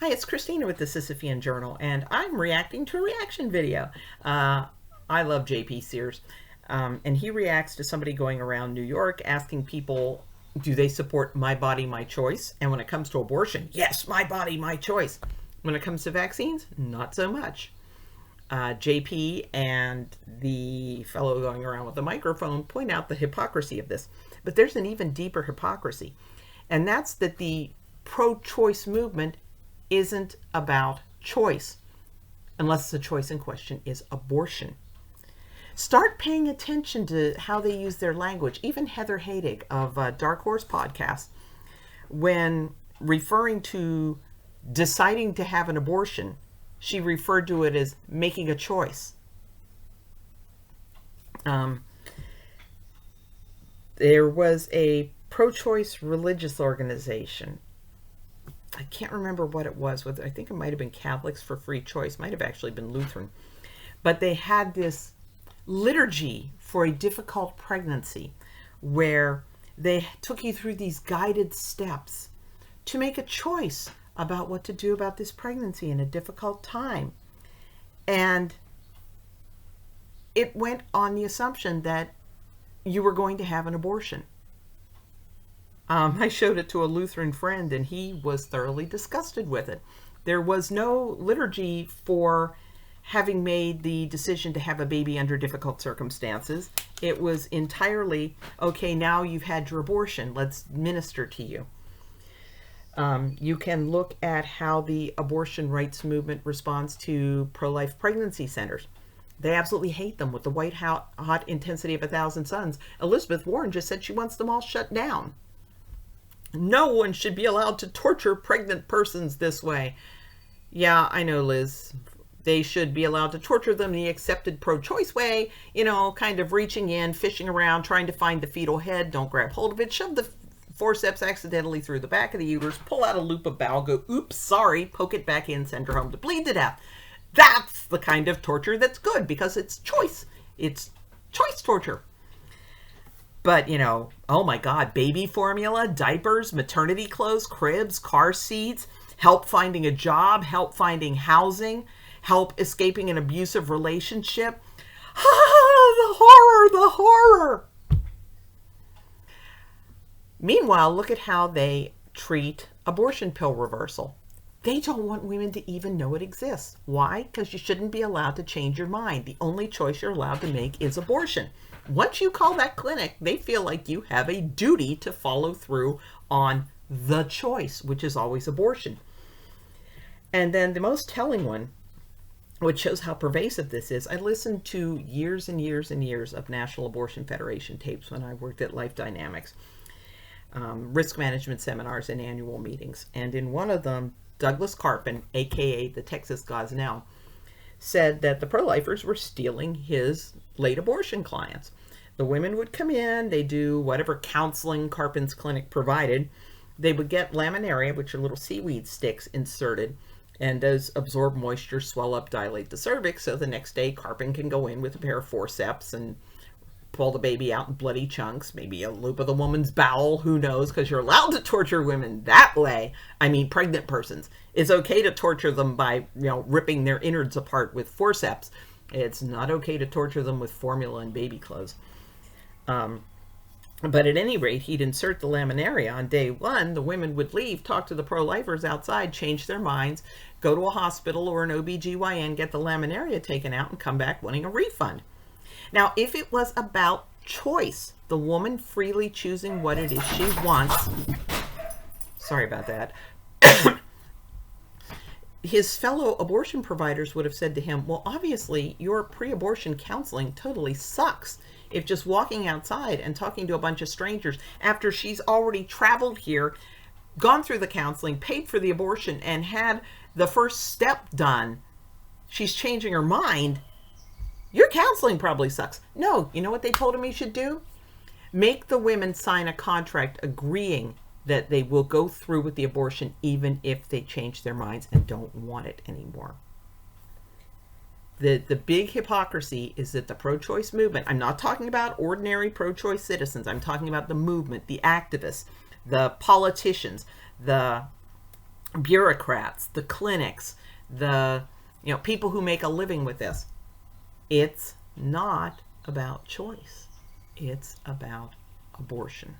Hi, it's Christina with the Sisyphean Journal, and I'm reacting to a reaction video. I love JP Sears, and he reacts to somebody going around New York asking people, do they support my body, my choice? And when it comes to abortion, yes, my body, my choice. When it comes to vaccines, not so much. JP and the fellow going around with the microphone point out the hypocrisy of this. But there's an even deeper hypocrisy, and that's that the pro-choice movement isn't about choice, unless the choice in question is abortion. Start paying attention to how they use their language. Even Heather Haydig of Dark Horse podcast, when referring to deciding to have an abortion, she referred to it as making a choice. There was a pro-choice religious organization. I can't remember what it was. I think it might have been Catholics for Free Choice. Might have actually been Lutheran. But they had this liturgy for a difficult pregnancy where they took you through these guided steps to make a choice about what to do about this pregnancy in a difficult time. And it went on the assumption that you were going to have an abortion. I showed it to a Lutheran friend, and he was thoroughly disgusted with it. There was no liturgy for having made the decision to have a baby under difficult circumstances. It was entirely, okay, now you've had your abortion, let's minister to you. You can look at how the abortion rights movement responds to pro-life pregnancy centers. They absolutely hate them with the white hot intensity of 1,000 suns. Elizabeth Warren just said she wants them all shut down. No one should be allowed to torture pregnant persons this way. Yeah, I know, Liz. They should be allowed to torture them the accepted pro-choice way, you know, kind of reaching in, fishing around, trying to find the fetal head. Don't grab hold of it. Shove the forceps accidentally through the back of the uterus. Pull out a loop of bowel. Go, oops, sorry. Poke it back in. Send her home to bleed to death. That's the kind of torture that's good because it's choice. It's choice torture. But, you know, oh my God, baby formula, diapers, maternity clothes, cribs, car seats, help finding a job, help finding housing, help escaping an abusive relationship. Ah, the horror, the horror. Meanwhile, look at how they treat abortion pill reversal. They don't want women to even know it exists. Why? Because you shouldn't be allowed to change your mind. The only choice you're allowed to make is abortion. Once you call that clinic, they feel like you have a duty to follow through on the choice, which is always abortion. And then the most telling one, which shows how pervasive this is, I listened to years and years and years of National Abortion Federation tapes when I worked at Life Dynamics, risk management seminars and annual meetings. And in one of them, Douglas Carpin, aka the Texas Gosnell, said that the pro-lifers were stealing his late abortion clients. The women would come in, they do whatever counseling Carpin's clinic provided. They would get laminaria, which are little seaweed sticks, inserted, and those absorb moisture, swell up, dilate the cervix, so the next day Carpin can go in with a pair of forceps and pull the baby out in bloody chunks, maybe a loop of the woman's bowel, who knows, because you're allowed to torture women that way. I mean, pregnant persons. It's okay to torture them by, you know, ripping their innards apart with forceps. It's not okay to torture them with formula and baby clothes. But at any rate, he'd insert the laminaria on day one. The women would leave, talk to the pro-lifers outside, change their minds, go to a hospital or an OBGYN, get the laminaria taken out, and come back wanting a refund. Now, if it was about choice, the woman freely choosing what it is she wants, sorry about that, his fellow abortion providers would have said to him, well, obviously your pre-abortion counseling totally sucks if just walking outside and talking to a bunch of strangers after she's already traveled here, gone through the counseling, paid for the abortion, and had the first step done, she's changing her mind. Your counseling probably sucks. No, you know what they told him he should do? Make the women sign a contract agreeing that they will go through with the abortion even if they change their minds and don't want it anymore. The big hypocrisy is that the pro-choice movement, I'm not talking about ordinary pro-choice citizens, I'm talking about the movement, the activists, the politicians, the bureaucrats, the clinics, the people who make a living with this. It's not about choice. It's about abortion.